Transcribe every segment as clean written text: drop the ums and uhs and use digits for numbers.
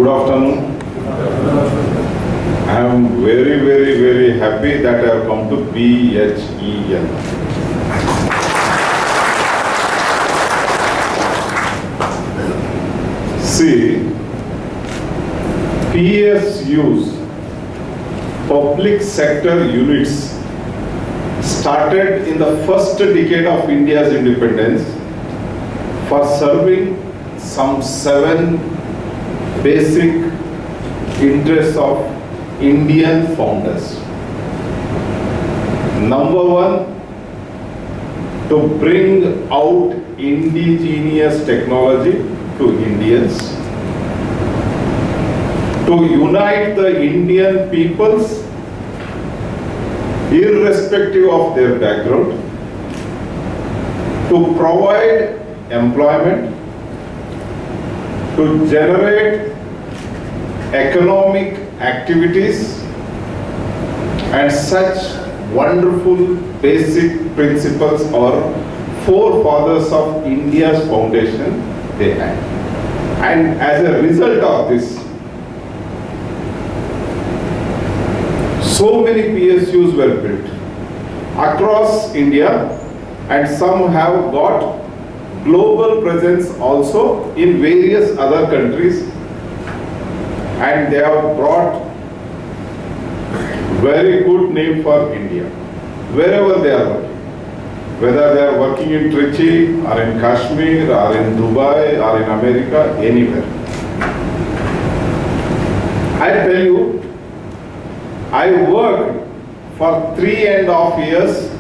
Good afternoon. I am very happy that I have come to PHEL. See, PSUs, public sector units, started in the first decade of India's independence for serving some 7 basic interests of Indian founders. Number 1, to bring out indigenous technology to Indians, to unite the Indian peoples irrespective of their background, to provide employment, to generate economic activities, and such wonderful basic principles are forefathers of India's foundation they had. And as a result of this, so many PSUs were built across India, and some have got global presence also in various other countries, and they have brought very good name for India wherever they are working, whether they are working in Trichy or in Kashmir or in Dubai or in America, anywhere. I tell you, I worked for 3.5 years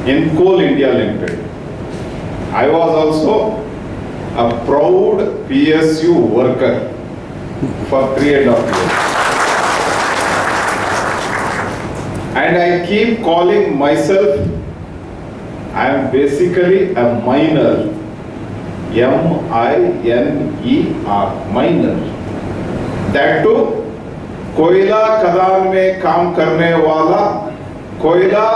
in Coal India Limited. I was also a proud PSU worker for 3.5 years. And I keep calling myself, I am basically a miner. M-I-N-E-R, miner. That too, कोयला खदान में काम करने वाला, कोयला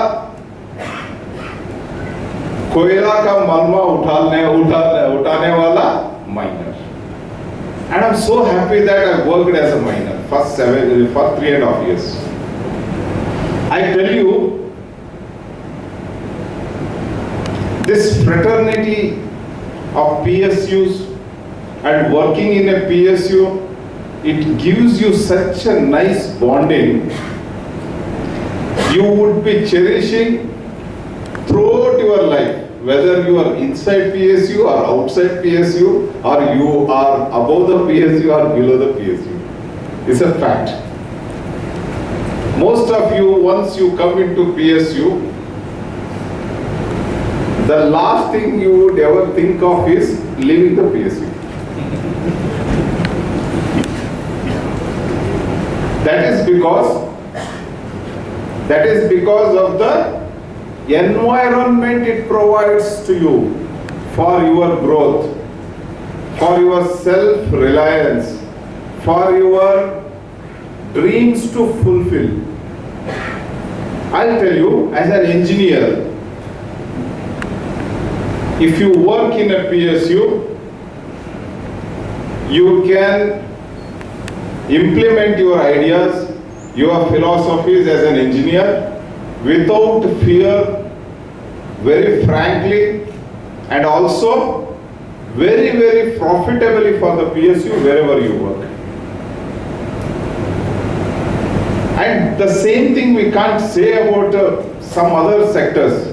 का मलबा उठाने वाला miner. And I'm so happy that I worked as a miner for 3.5 years. I tell you, this fraternity of PSUs and working in a PSU, it gives you such a nice bonding. You would be cherishing throughout your life, whether you are inside PSU or outside PSU, or you are above the PSU or below the PSU. It's a fact. Most of you, once you come into PSU, the last thing you would ever think of is leaving the PSU. That is because of the environment it provides to you for your growth, for your self-reliance, for your dreams to fulfill. I'll tell you, as an engineer, if you work in a PSU, you can implement your ideas, your philosophies as an engineer without fear, very frankly, and also very profitably for the PSU wherever you work. And the same thing we can't say about some other sectors,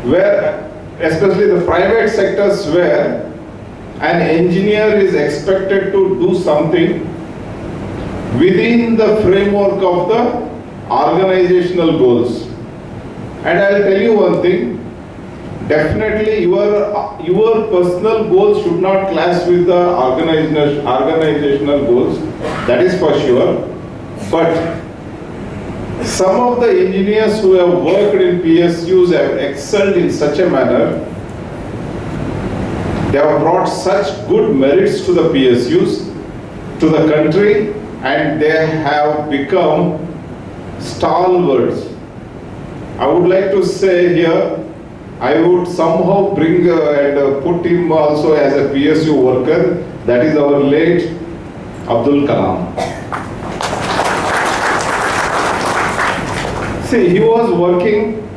where, especially the private sectors, where an engineer is expected to do something within the framework of the organizational goals. And I'll tell you one thing, definitely your personal goals should not clash with the organizational goals, that is for sure. But some of the engineers who have worked in PSUs have excelled in such a manner. They have brought such good merits to the PSUs, to the country, and they have become stalwarts. I would like to say here, I would somehow bring and put him also as a PSU worker. That is our late Abdul Kalam. See, he was working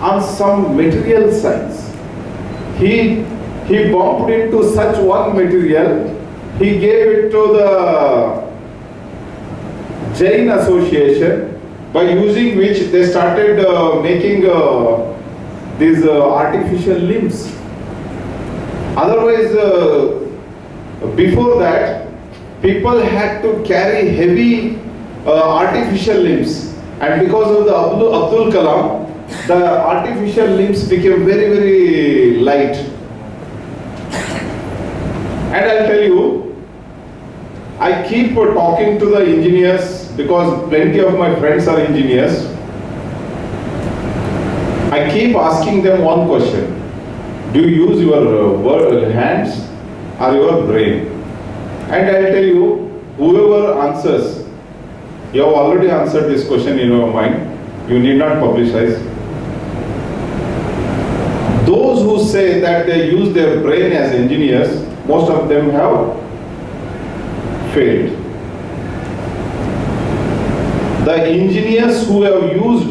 on some material science. He bumped into such one material, he gave it to the Jain Association, by using which they started making these artificial limbs. Otherwise, before that, people had to carry heavy artificial limbs, and because of the Abdul Kalam, the artificial limbs became very, very light. And I'll tell you, I keep talking to the engineers because plenty of my friends are engineers. I keep asking them one question: do you use your hands or your brain? And I'll tell you, whoever answers, you have already answered this question in your mind, you need not publicize. Those who say that they use their brain as engineers, most of them have failed. The engineers who have used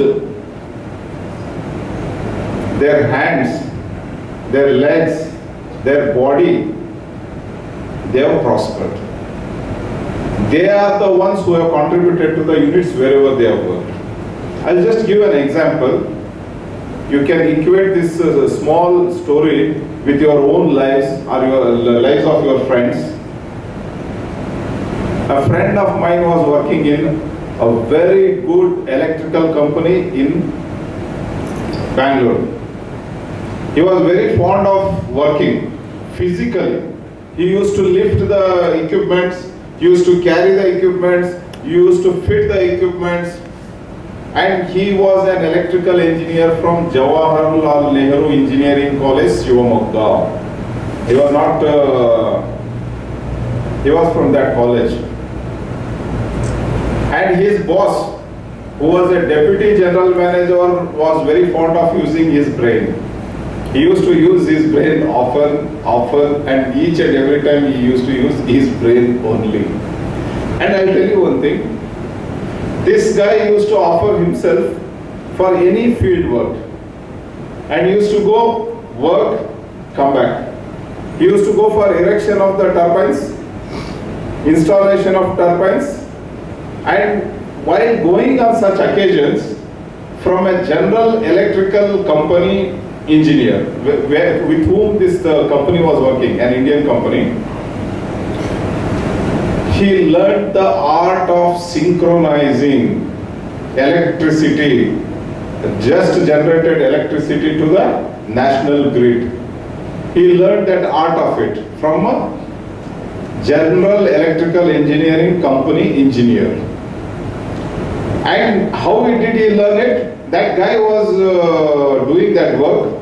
their hands, their legs, their body, they have prospered. They are the ones who have contributed to the units wherever they have worked. I'll just give an example. You can equate this small story with your own lives or your lives of your friends. A friend of mine was working in a very good electrical company in Bangalore. He was very fond of working physically. He used to lift the equipments, he used to carry the equipments, he used to fit the equipments, and he was an electrical engineer from Jawaharlal Nehru Engineering College, Shivamogga. He was not, he was from that college. And his boss, who was a deputy general manager, was very fond of using his brain. He used to use his brain often, and each and every time he used to use his brain only. And I'll tell you one thing, this guy used to offer himself for any field work, and he used to go work, come back. He used to go for erection of the turbines, installation of turbines, and while going on such occasions, from a general electrical company engineer with whom this company was working, an Indian company, he learned the art of synchronizing electricity, just generated electricity, to the national grid. He learned that art of it from a general electrical engineering company engineer. And how did he learn it? That guy was doing that work.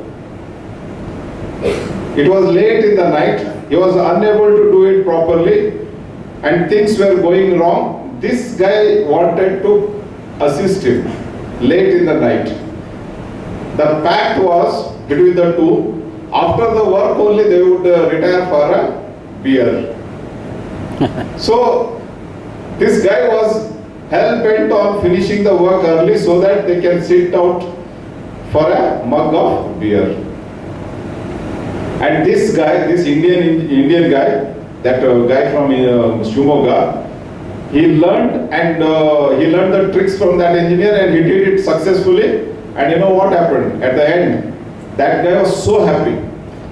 It was late in the night. He was unable to do it properly, and things were going wrong. This guy wanted to assist him late in the night. The pact was between the two. After the work only they would retire for a beer. So this guy was hell-bent on finishing the work early so that they can sit out for a mug of beer. And this guy, this Indian guy, that guy from Shimoga, he learned the tricks from that engineer, and he did it successfully. And you know what happened at the end? That guy was so happy.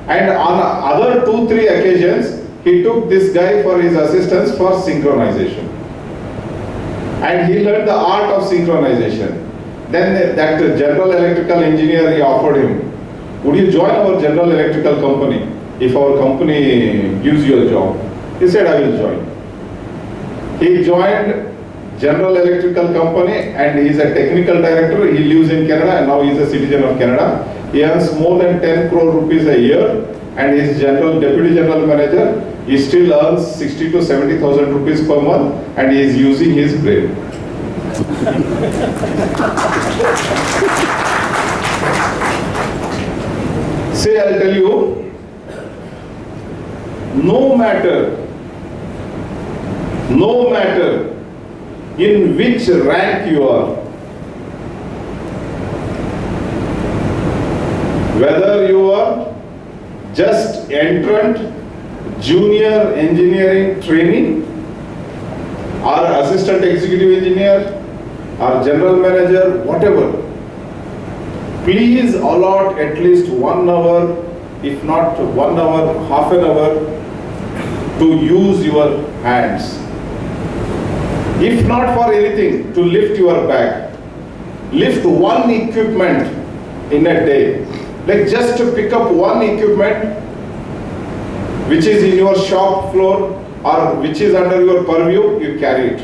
And on other 2-3 occasions, he took this guy for his assistance for synchronization. And he learned the art of synchronization. Then that general electrical engineer, he offered him, would you join our general electrical company if our company gives you a job? He said, I will join. He joined General Electrical Company, and he is a technical director. He lives in Canada, and now he is a citizen of Canada. He earns more than 10 crore rupees a year, and his deputy general manager, he still earns 60 to 70,000 rupees per month, and he is using his brain. See, I'll tell you, no matter No matter in which rank you are, whether you are just entrant, junior engineering trainee, or assistant executive engineer, or general manager, whatever, please allot at least 1 hour, if not 1 hour, half an hour, to use your hands. If not for anything, to lift your bag. Lift one equipment in a day. Like just to pick up one equipment which is in your shop floor or which is under your purview, you carry it.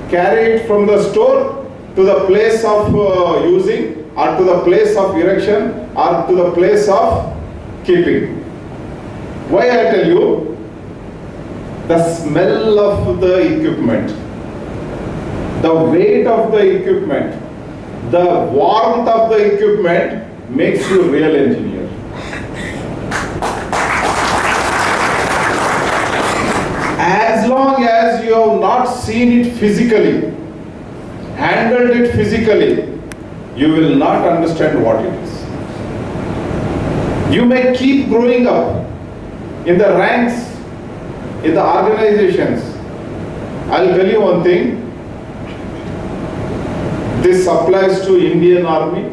Carry it from the store to the place of using, or to the place of erection, or to the place of keeping. Why I tell you? The smell of the equipment, the weight of the equipment, the warmth of the equipment makes you a real engineer. As long as you have not seen it physically, handled it physically, you will not understand what it is. You may keep growing up in the ranks, in the organizations. I'll tell you one thing. This applies to Indian Army.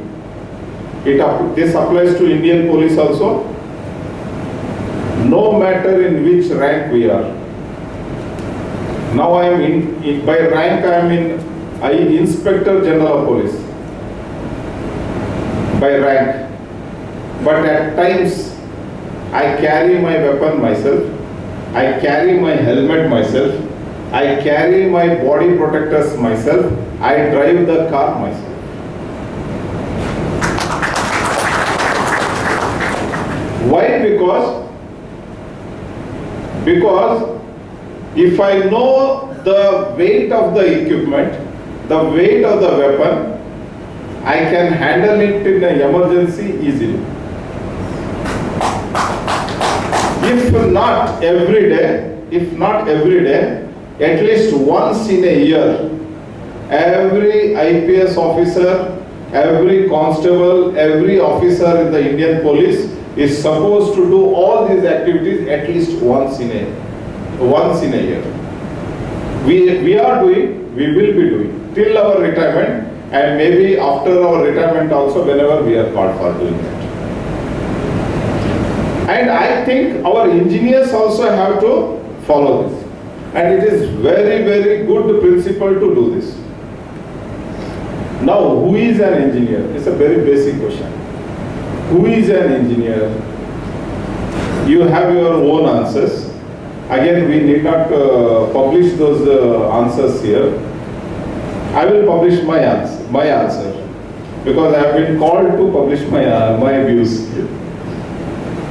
This applies to Indian Police also. No matter in which rank we are. Now I am by rank I am Inspector General of Police. By rank. But at times I carry my weapon myself. I carry my helmet myself. I carry my body protectors myself. I drive the car myself. Why? Because if I know the weight of the equipment, the weight of the weapon, I can handle it in an emergency easily. If not every day, at least once in a year, every IPS officer, every constable, every officer in the Indian Police is supposed to do all these activities at least once in a year. We are doing, we will be doing till our retirement, and maybe after our retirement also, whenever we are called for doing that. And I think our engineers also have to follow this. And it is very, very good principle to do this. Now, who is an engineer? It's a very basic question. Who is an engineer? You have your own answers. Again, we need not publish those answers here. I will publish my answer because I have been called to publish my views.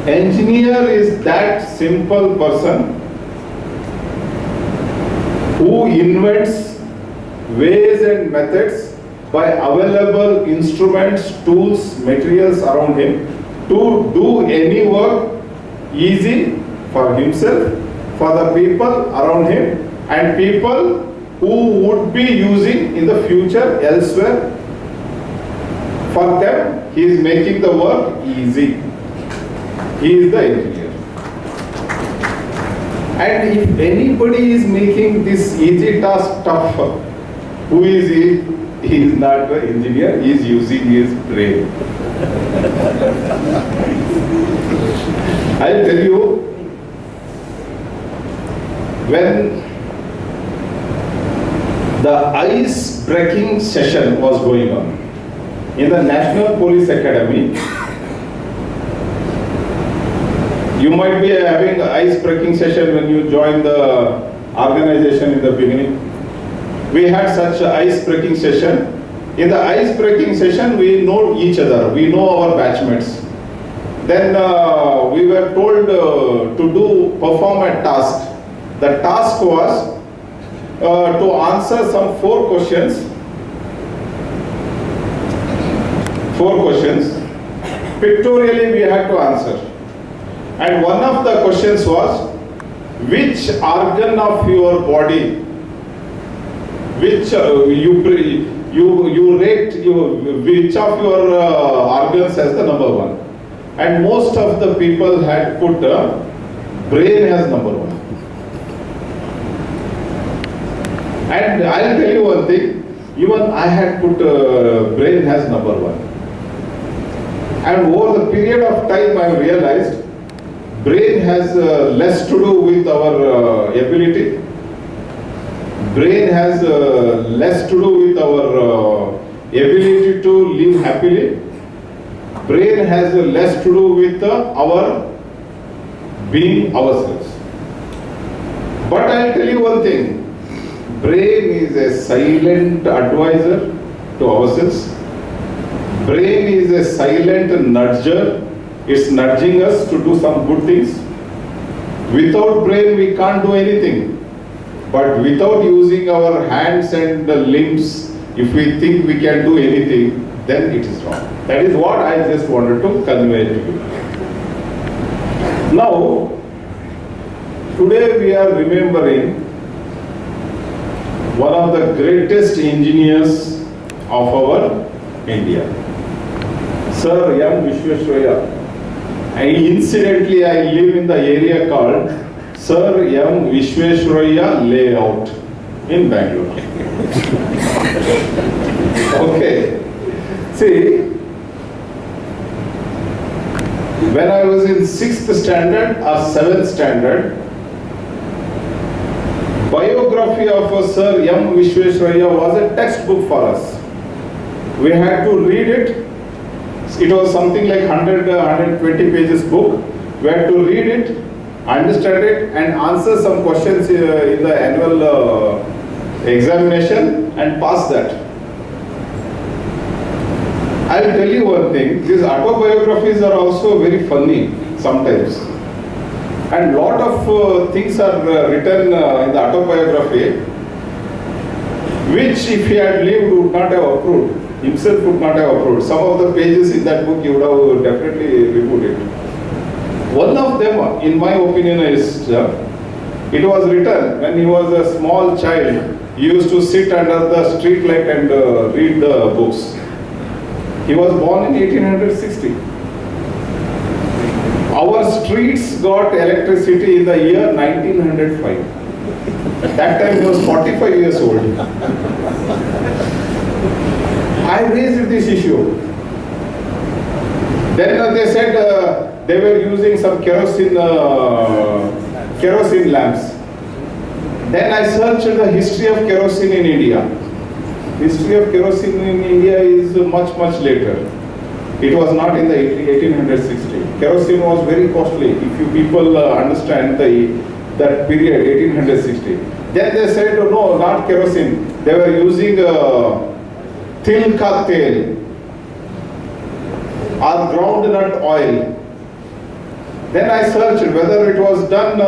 Engineer is that simple person who invents ways and methods by available instruments, tools, materials around him to do any work easy for himself, for the people around him, and people who would be using in the future elsewhere. For them, he is making the work easy. He is the engineer. And if anybody is making this easy task tough, who is he? He is not the engineer, he is using his brain. I'll tell you, when the ice breaking session was going on in the National Police Academy, you might be having an ice breaking session when you join the organization in the beginning. We had such an ice breaking session. In the ice breaking session, we know each other. We know our batchmates. Then we were told to perform a task. The task was to answer some 4 questions. 4 questions. Pictorially, we had to answer. And one of the questions was, which organ of your body, which you rate which of your organs as the number one. And most of the people had put brain as number one. And I'll tell you one thing, even I had put brain as number one. And over the period of time I realized brain has less to do with our ability. Brain has less to do with our ability to live happily. Brain has less to do with our being ourselves. But I'll tell you one thing, brain is a silent advisor to ourselves. Brain is a silent nudger. It's nudging us to do some good things. Without brain we can't do anything. But without using our hands and limbs, if we think we can do anything, then it is wrong. That is what I just wanted to convey to you. Now, today we are remembering one of the greatest engineers of our India, Sir M. Vishveshwaraih. And incidentally, I live in the area called Sir M. Vishveshwaraih Layout in Bangalore. Okay. See, when I was in 6th standard or 7th standard, biography of Sir M. Vishveshwaraih was a textbook for us. We had to read it. It was something like 120 pages book. We had to read it, understand it, and answer some questions in the annual examination and pass that. I'll tell you one thing, these autobiographies are also very funny sometimes. And lot of things are written in the autobiography, which if he had lived would not have approved, himself would not have approved. Some of the pages in that book you would have definitely removed it. One of them, in my opinion, is, it was written when he was a small child. He used to sit under the street light and read the books. He was born in 1860. Our streets got electricity in the year 1905. At that time he was 45 years old. I raised this issue. Then they said they were using some kerosene lamps. Then I searched the history of kerosene in India. History of kerosene in India is much later. It was not in the 1860. Kerosene was very costly. If you people understand that period, 1860. Then they said, oh, no, not kerosene. They were using til ka tel or groundnut oil. Then I searched whether it was done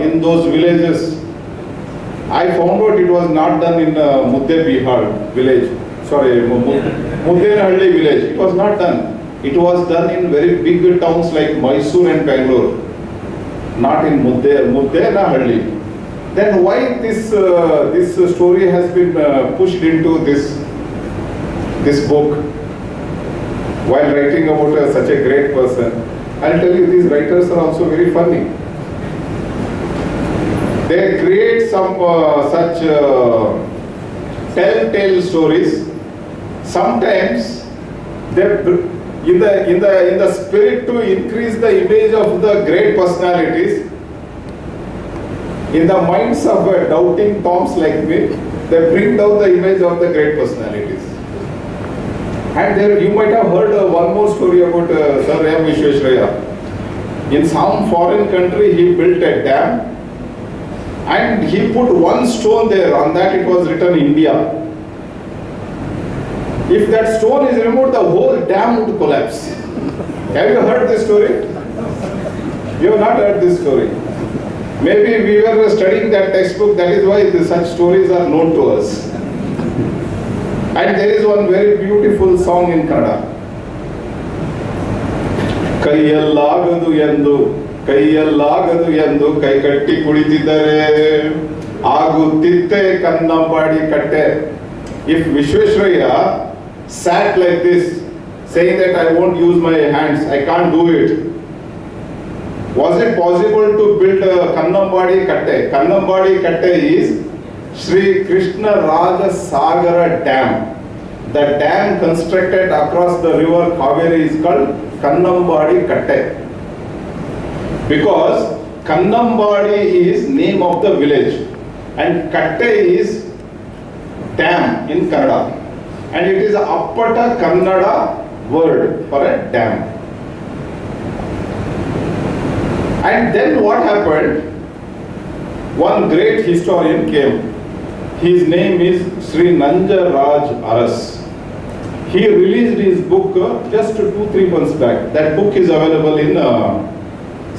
in those villages. I found out it was not done in Mudde Bihar village. Sorry, Muddenahalli village. It was not done. It was done in very big towns like Mysore and Bangalore. Not in Muddenahalli. Then why this story has been pushed into this book while writing about such a great person? I'll tell you, these writers are also very funny. They create some such telltale stories. Sometimes they, in the spirit to increase the image of the great personalities, in the minds of doubting Toms like me, they bring down the image of the great personalities. And there you might have heard one more story about Sir M. Vishveshwaraih. In some foreign country he built a dam and he put one stone there, on that it was written India. If that stone is removed, the whole dam would collapse. Have you heard this story? You have not heard this story. Maybe we were studying that textbook, that is why such stories are known to us. And there is one very beautiful song in Kannada. Kaiyallagadu endu ಕೈಯಲ್ಲಾಗದು ಎಂದು ಕೈ ಕಟ್ಟಿ ಕುಳಿತಿದ್ದರೆ ಆಗುತ್ತಿತ್ತೆ ಕನ್ನಂಬಾಡಿ ಕಟ್ಟೆ. If Vishveshwaraih sat like this, saying that I won't use my hands, I can't do it, was it possible to build a Kannambadi Katte? Kannambadi Katte is Sri Krishna Raja Sagara Dam. The dam constructed across the river Kaveri is called Kannambadi Katte. Because Kannambadi is name of the village and Katte is dam in Kannada, and it is a Appata Kannada word for a dam. And then what happened? One great historian came. His name is Sri Nanjundaswami. He released his book just 2-3 months back. That book is available in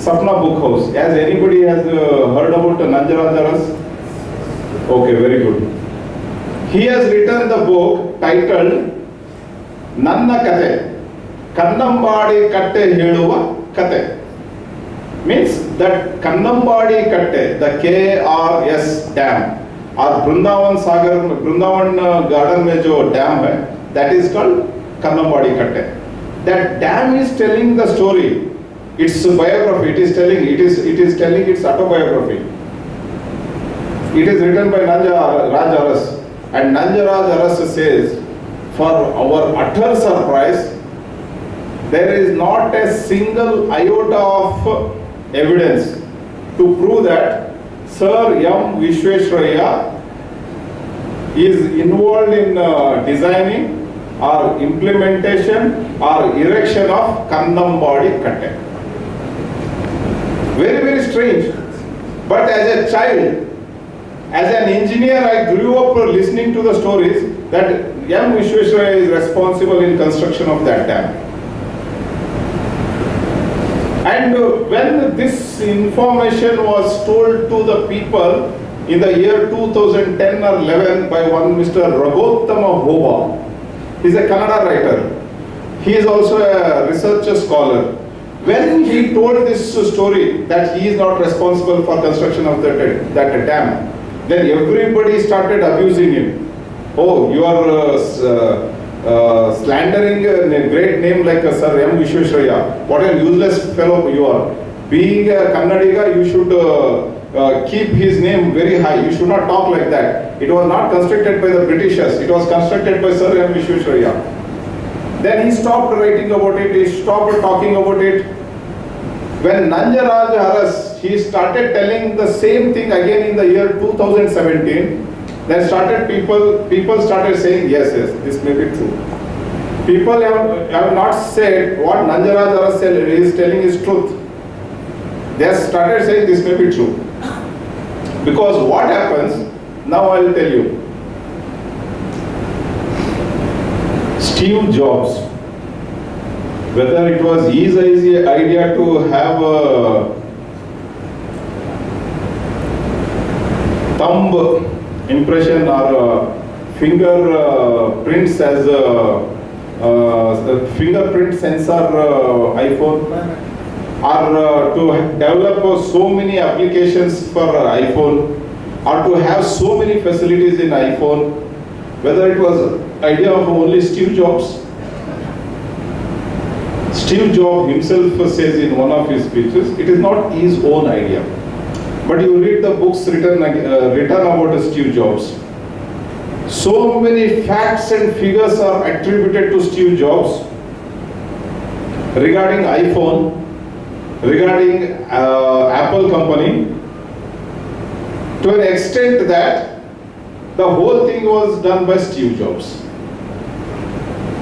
Sapna Book House. Has anybody heard about Nanjundaswami? Okay, very good. He has written the book titled Nanna Kate, Kannambadi Katte Heluva Kate. Means that Kannambadi Katte, the KRS dam, or Brindavan Sagar, Brindavan garden mein jo dam hai, that is called Kannambadi Katte. That dam is telling the story. Its biography. It is telling its autobiography. It is written by Nanjundaswami. And Nanjundaswami says, for our utter surprise, there is not a single iota of evidence to prove that Sir M. Vishveshwaraih is involved in designing or implementation or erection of Kannambadi Katte. Very, very strange. But as a child, as an engineer, I grew up listening to the stories that M. Vishveshwaraih is responsible in construction of that dam. And when this information was told to the people in the year 2010 or 11 by one Mr. Ragottama Hoba, he is a Kannada writer. He is also a research scholar. When he told this story that he is not responsible for construction of that dam, then everybody started abusing him. Oh, you are slandering a great name like Sir M. Vishveshwaraih. What a useless fellow you are. Being a Kannadiga, you should keep his name very high. You should not talk like that. It was not constructed by the Britishers. It was constructed by Sir M. Vishveshwaraih. Then he stopped writing about it. He stopped talking about it. When Nanjundaswami, he started telling the same thing again in the year 2017. Then people started saying, yes, this may be true. People have not said what Nanjundaswami is telling is truth. They have started saying this may be true. Because what happens, now I will tell you. Steve Jobs, whether it was his idea to have a thumb impression or fingerprints as a fingerprint sensor iPhone, or to develop so many applications for iPhone, or to have so many facilities in iPhone, whether it was idea of only Steve Jobs. Steve Jobs himself says in one of his speeches, it is not his own idea. But you read the books written about Steve Jobs. So many facts and figures are attributed to Steve Jobs regarding iPhone, regarding Apple company, to an extent that the whole thing was done by Steve Jobs.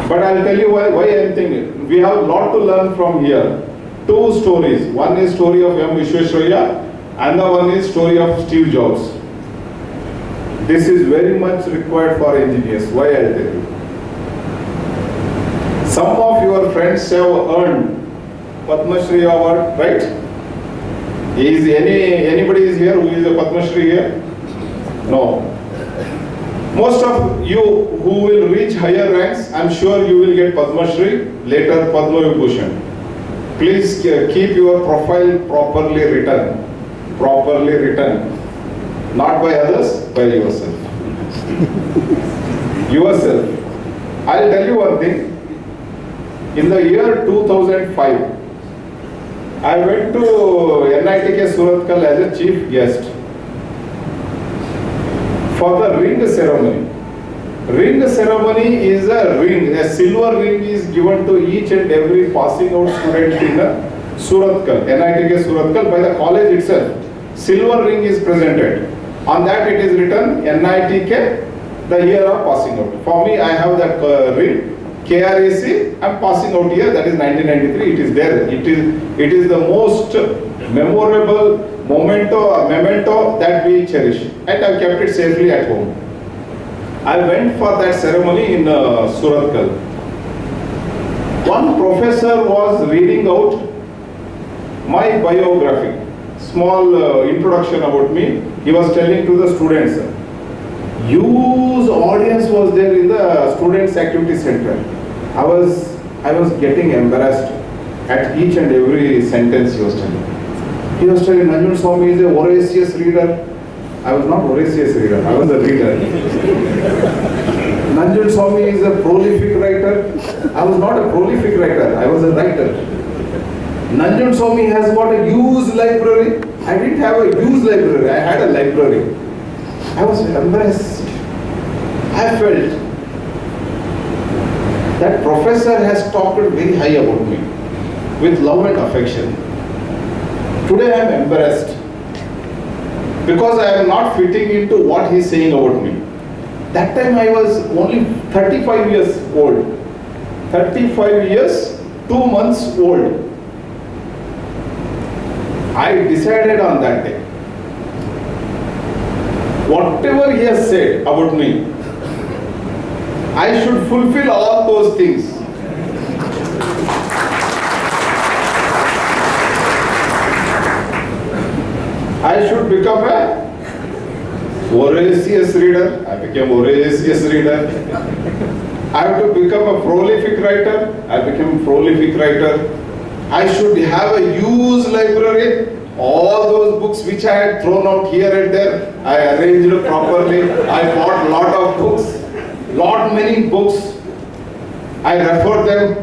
But I'll tell you why I'm thinking. We have a lot to learn from here. Two stories. One is story of M. Vishveshwaraih, and the one is story of Steve Jobs. This is very much required for engineers. Why I'll tell you. Some of your friends have earned Padma Shri award, right? Is anybody is here who is a Padma Shri here? No. Most of you who will reach higher ranks, I'm sure you will get Padma Shri, later Padma Vibhushan. Please keep your profile properly written. Properly written. Not by others, by yourself. Yourself. I'll tell you one thing. In the year 2005, I went to NITK Surathkal as a chief guest for the ring ceremony. Ring ceremony is a ring, a silver ring is given to each and every passing out student in Surathkal, NITK Surathkal, by the college itself. Silver ring is presented. On that it is written NITK, the year of passing out. For me, I have that ring, KRAC, I am passing out year, that is 1993, it is there. It is the most memorable memento that we cherish, and I have kept it safely at home. I went for that ceremony in Surathkal. One professor was reading out my biography, small introduction about me. He was telling to the students. Huge audience was there in the students' activity center. I was getting embarrassed at each and every sentence he was telling. He was telling Nanjundaswami is a voracious reader. I was not voracious reader, I was a reader. Nanjundaswami is a prolific writer. I was not a prolific writer, I was a writer. Nanjundaswami has got a huge library. I didn't have a huge library, I had a library. I was embarrassed. I felt that professor has talked very high about me with love and affection. Today I am embarrassed because I am not fitting into what he is saying about me. That time I was only 35 years old. 35 years, 2 months old. I decided on that day. Whatever he has said about me, I should fulfill all those things. I should become a voracious reader. I became voracious reader. I have to become a prolific writer. I became a prolific writer. I should have a huge library. All those books which I had thrown out here and there, I arranged properly. I bought lot of books, many books. I referred them,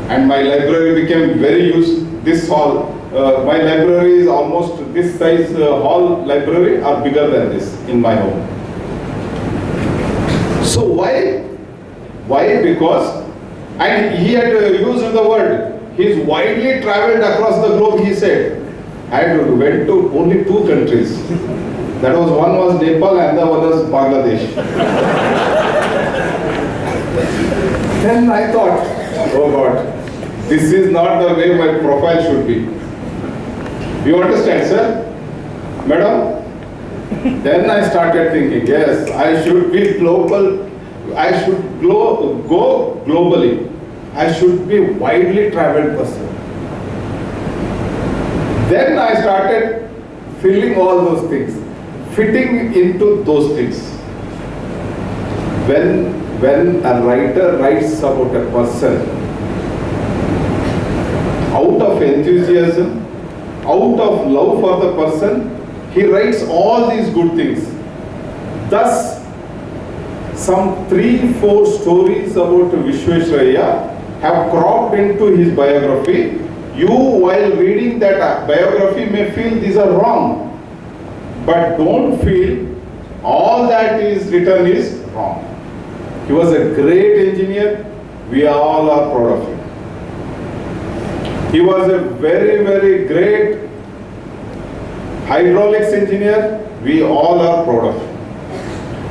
and my library became very huge. This hall, my library is almost this size. Hall library are bigger than this in my home. So why? Why? Because, and he had used the word. He is widely travelled across the globe, he said. I went to only 2 countries. That was, one was Nepal and the other was Bangladesh. Then I thought, oh God, this is not the way my profile should be. You understand, sir? Madam? Then I started thinking, yes, I should be global. I should go globally. I should be widely travelled person. Then I started filling all those things, fitting into those things. When a writer writes about a person, out of enthusiasm, out of love for the person, he writes all these good things. Thus, some 3-4 stories about Vishveshwaraih have cropped into his biography. You, while reading that biography, may feel these are wrong. But don't feel all that is written is wrong. He was a great engineer. We all are proud of him. He was a very, very great hydraulics engineer. We all are proud of him.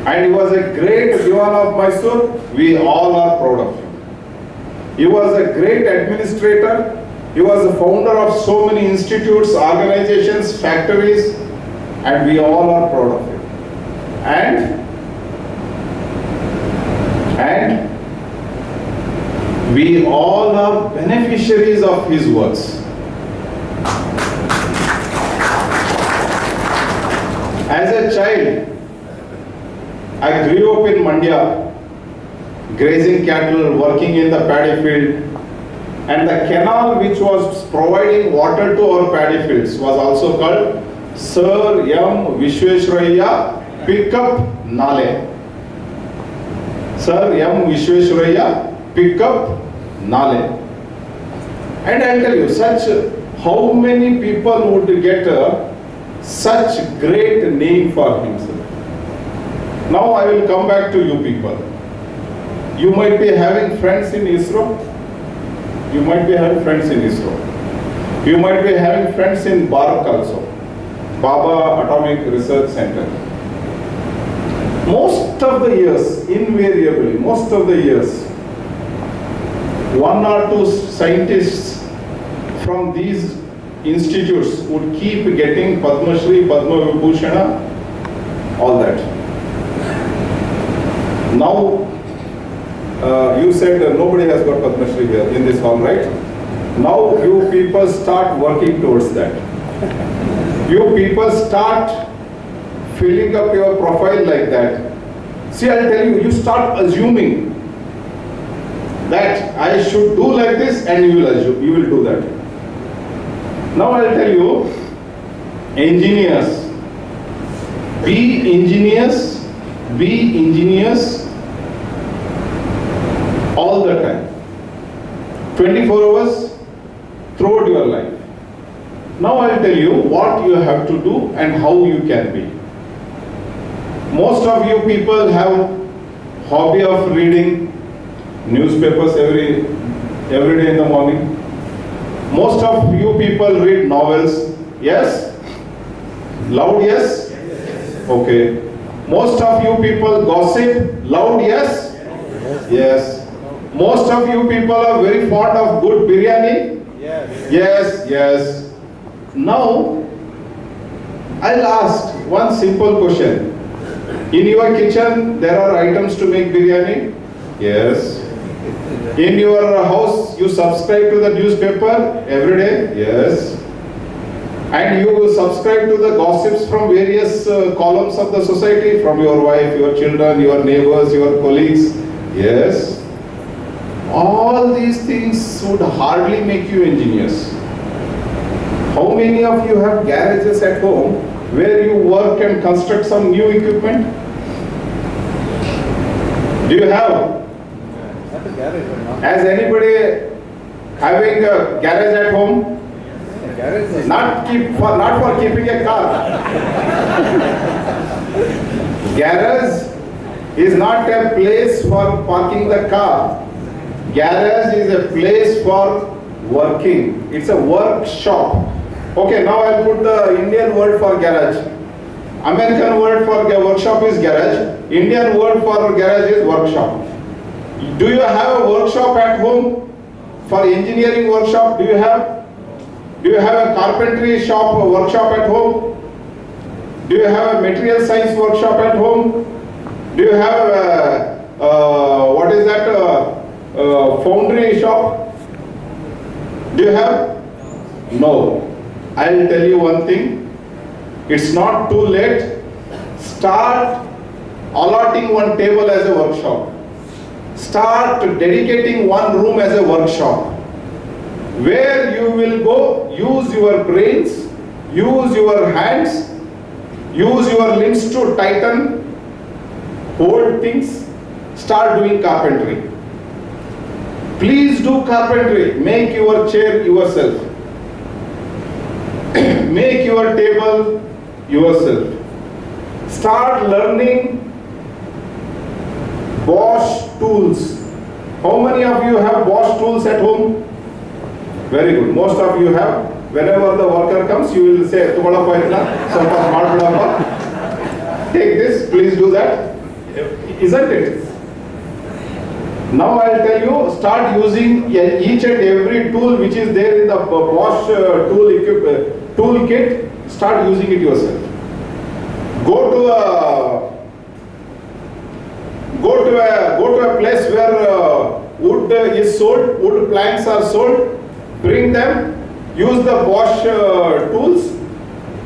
And he was a great Diwan of Mysore. We all are proud of him. He was a great administrator. He was the founder of so many institutes, organizations, factories, and we all are proud of him. And we all are beneficiaries of his works. As a child, I grew up in Mandya, grazing cattle, working in the paddy field. And the canal which was providing water to our paddy fields was also called Sir M. Vishveshwaraih Pickup Nale. Sir M. Vishveshwaraih Pickup Nale. And I'll tell you, how many people would get such great name for himself. Now I will come back to you people. You might be having friends in ISRO. You might be having friends in ISRO. You might be having friends in BARC also, Baba Atomic Research Center. Most of the years, invariably, most of the years, one or two scientists from these institutes would keep getting Padma Shri, Padma Vibhushana, all that. Now, you said nobody has got Padma Shri here in this hall, right? Now you people start working towards that. You people start filling up your profile like that. See, I'll tell you, you start assuming that I should do like this, and you will assume, you will do that. Now I'll tell you, engineers, be engineers all the time, 24 hours throughout your life. Now I'll tell you what you have to do and how you can be. Most of you people have hobby of reading newspapers every day in the morning. Most of you people read novels. Yes? Loud yes? Okay. Most of you people gossip. Loud yes? Yes. Most of you people are very fond of good biryani. Yes. Yes. Now, I'll ask one simple question. In your kitchen, there are items to make biryani? Yes. In your house, you subscribe to the newspaper every day? Yes. And you subscribe to the gossips from various columns of the society, from your wife, your children, your neighbors, your colleagues? Yes. All these things would hardly make you engineers. How many of you have garages at home where you work and construct some new equipment? Do you have? Has anybody having a garage at home? Not for keeping a car. Garage is not a place for parking the car. Garage is a place for working. It's a workshop. Okay, now I'll put the Indian word for garage. American word for workshop is garage. Indian word for garage is workshop. Do you have a workshop at home? For engineering workshop, do you have? Do you have a carpentry shop or workshop at home? Do you have a material science workshop at home? Do you have a, foundry shop? Do you have? No. I'll tell you one thing. It's not too late. Start allotting one table as a workshop. Start dedicating one room as a workshop, where you will go, use your brains, use your hands, use your limbs to tighten, hold things, start doing carpentry. Please do carpentry. Make your chair yourself. Make your table yourself. Start learning Bosch tools. How many of you have Bosch tools at home? Very good. Most of you have. Whenever the worker comes, you will say, take this, please do that. Isn't it? Now I'll tell you, start using each and every tool which is there in the Bosch tool kit. Start using it yourself. Go to a place where wood is sold, wood planks are sold. Bring them. Use the Bosch tools.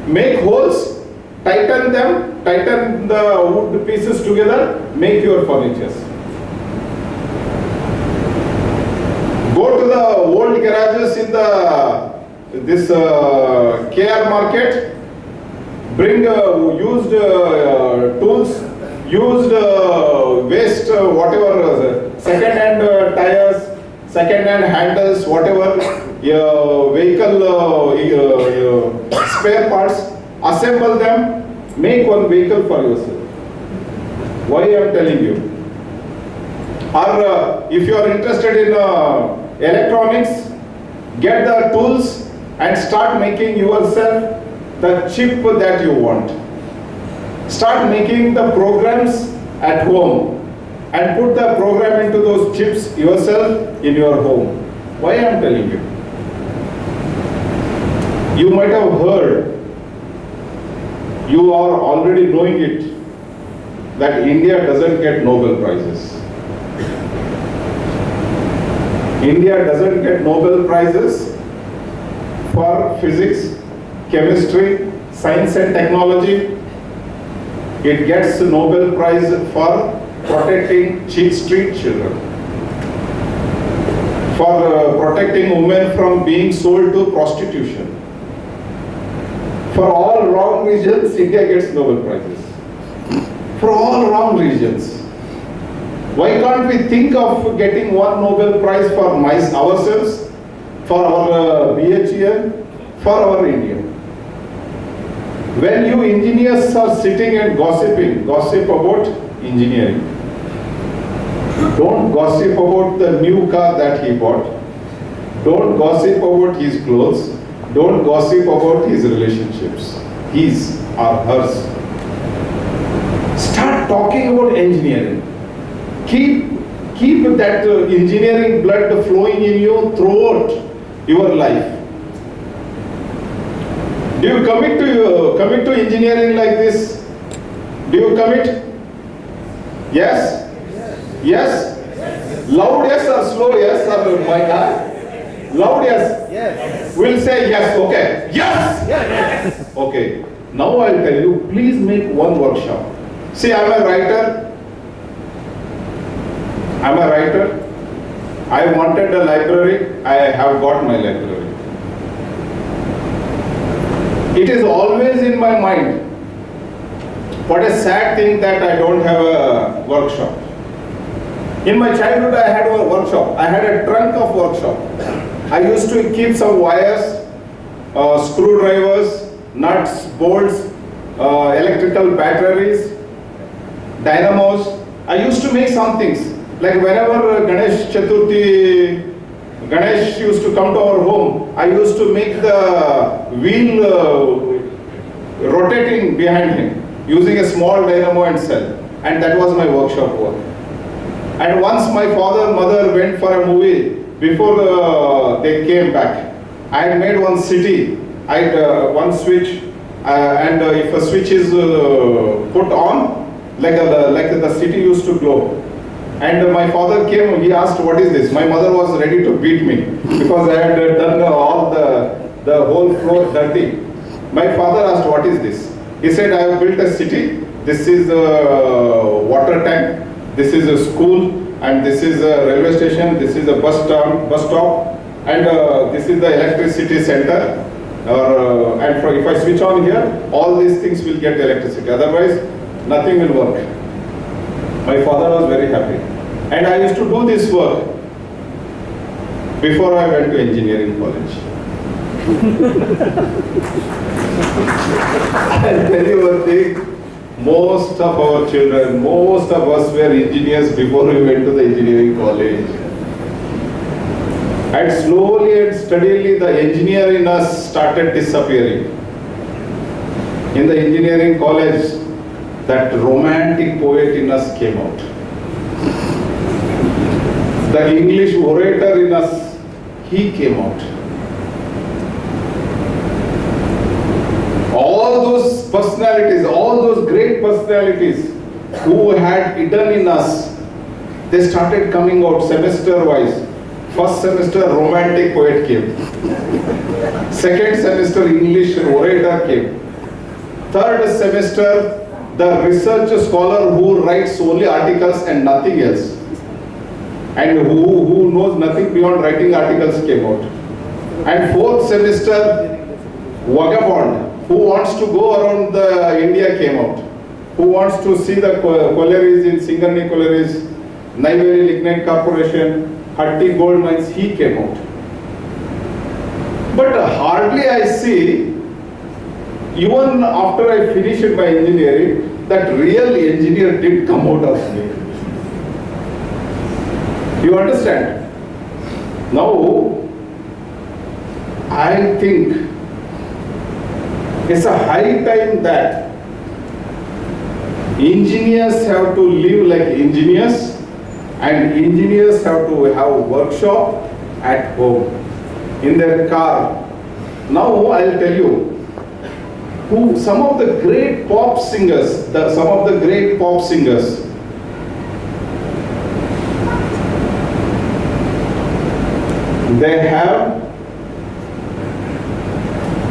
Make holes. Tighten them. Tighten the wood pieces together. Make your furniture. Go to the old in this KR market, bring used tools, used waste, whatever, second-hand tires, second-hand handles, whatever, vehicle spare parts, assemble them, make one vehicle for yourself. Why I am telling you? Or if you are interested in electronics, get the tools and start making yourself the chip that you want. Start making the programs at home and put the program into those chips yourself in your home. Why I am telling you? You might have heard, you are already knowing it, that India doesn't get Nobel Prizes. India doesn't get Nobel Prizes for physics, chemistry, science and technology. It gets a Nobel Prize for protecting cheap street children, for protecting women from being sold to prostitution. For all wrong reasons, India gets Nobel Prizes. For all wrong reasons. Why can't we think of getting one Nobel Prize for ourselves, for our BHEL, for our India? When you engineers are sitting and gossip about engineering. Don't gossip about the new car that he bought. Don't gossip about his clothes. Don't gossip about his relationships. His or hers. Start talking about engineering. Keep that engineering blood flowing in you throughout your life. Do you commit to engineering like this? Do you commit? Yes? Yes? Loud yes or slow yes or my God? Loud yes? Yes. We'll say yes, okay. Yes! Yes. Okay. Now I'll tell you, please make one workshop. See, I'm a writer. I wanted a library. I have got my library. It is always in my mind. What a sad thing that I don't have a workshop. In my childhood, I had a workshop. I had a trunk of workshop. I used to keep some wires, screwdrivers, nuts, bolts, electrical batteries, dynamos. I used to make some things. Like whenever Ganesh used to come to our home, I used to make the wheel rotating behind him using a small dynamo and cell. And that was my workshop work. And once my father, mother went for a movie, before they came back, I had made one city. I had one switch, and if a switch is put on, like the city used to glow. And my father came, he asked, what is this? My mother was ready to beat me because I had done all the whole floor dirty. My father asked, what is this? He said, I have built a city. This is a water tank. This is a school. And this is a railway station. This is a bus stop. And this is the electricity center. And if I switch on here, all these things will get electricity. Otherwise, nothing will work. My father was very happy. And I used to do this work before I went to engineering college. I'll tell you one thing, most of our children, most of us were engineers before we went to the engineering college. And slowly and steadily the engineer in us started disappearing. In the engineering college, that romantic poet in us came out. The English orator in us, he came out. All those personalities, all those great personalities who had hidden in us, they started coming out semester-wise. First semester, romantic poet came. Second semester, English orator came. Third semester, the research scholar who writes only articles and nothing else, and who knows nothing beyond writing articles came out. And fourth semester, vagabond, who wants to go around the India came out. Who wants to see the collieries in Singarni collieries, Neyveli Lignite Corporation, Hatti gold mines, he came out. But hardly I see, even after I finished my engineering, that real engineer did come out of me. You understand? Now, I think it's a high time that engineers have to live like engineers and engineers have to have a workshop at home, in their car. Now I'll tell you, who some of the great pop singers, they have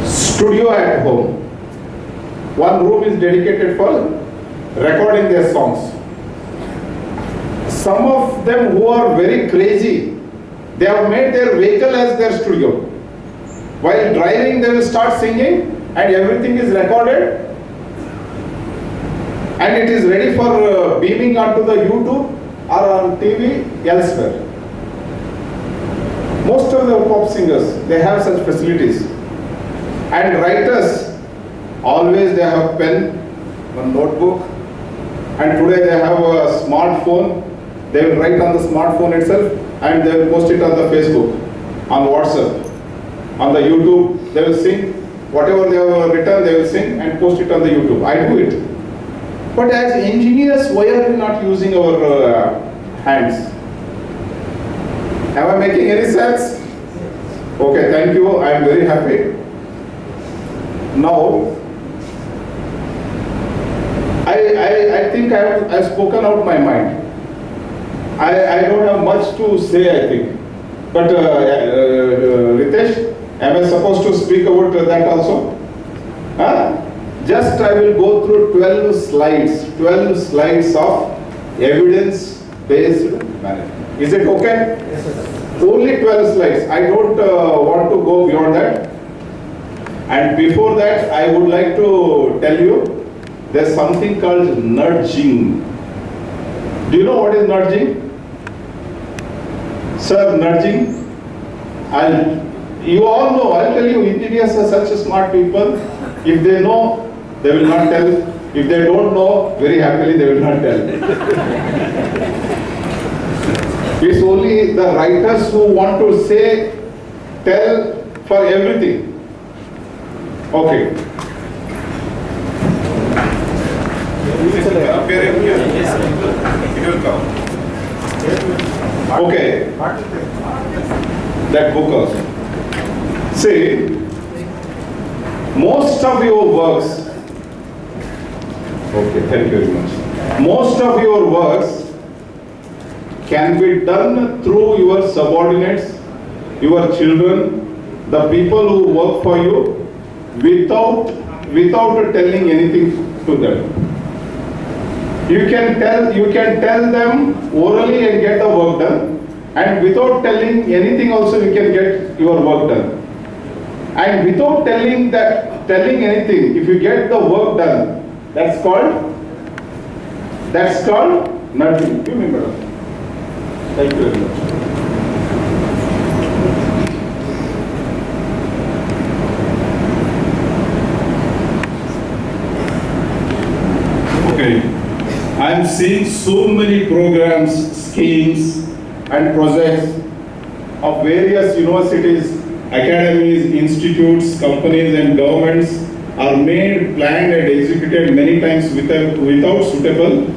studio at home. One room is dedicated for recording their songs. Some of them who are very crazy, they have made their vehicle as their studio. While driving, they will start singing and everything is recorded and it is ready for beaming onto the YouTube or on TV elsewhere. Most of the pop singers, they have such facilities. And writers, always they have pen, one notebook, and today they have a smartphone. They will write on the smartphone itself and they will post it on the Facebook, on WhatsApp, on the YouTube. They will sing whatever they have written, they will sing and post it on the YouTube. I do it. But as engineers, why are we not using our hands? Am I making any sense? Okay, thank you. I am very happy. Now, I think I've spoken out my mind. I don't have much to say, I think. But Ritesh, am I supposed to speak about that also? Huh? Just I will go through 12 slides of evidence-based management. Is it okay? Yes, sir. Only 12 slides. I don't want to go beyond that. And before that, I would like to tell you, there's something called nudging. Do you know what is nudging? Sir, nudging? You all know, I'll tell you, engineers are such smart people. If they know, they will not tell. If they don't know, very happily they will not tell. It's only the writers who want to say, tell for everything. Okay. It will come. Okay. That book also. See, most of your works, okay, thank you very much. Most of your works can be done through your subordinates, your children, the people who work for you, without telling anything to them. You can tell them orally and get the work done, and without telling anything also you can get your work done. And without telling anything, if you get the work done, that's called nudging. You remember? Thank you very much. Okay, I am seeing so many programs, schemes and projects of various universities, academies, institutes, companies and governments are made, planned and executed many times without suitable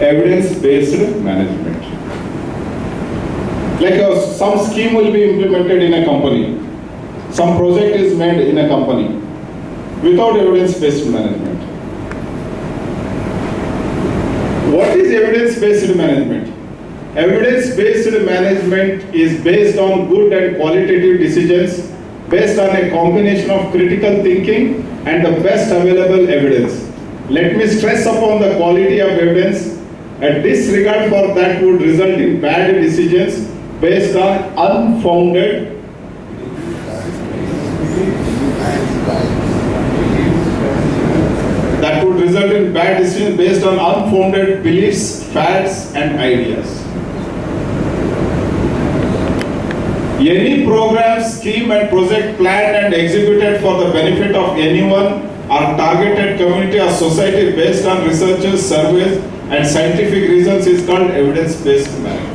evidence-based management. Like some scheme will be implemented in a company, some project is made in a company without evidence-based management. What is evidence-based management? Evidence-based management is based on good and qualitative decisions based on a combination of critical thinking and the best available evidence. Let me stress upon the quality of evidence. A disregard for that would result in bad decisions based on unfounded that would result in bad decisions based on unfounded beliefs, fads and ideas. Any program, scheme and project planned and executed for the benefit of anyone or targeted community or society based on researches, surveys and scientific reasons is called evidence-based management.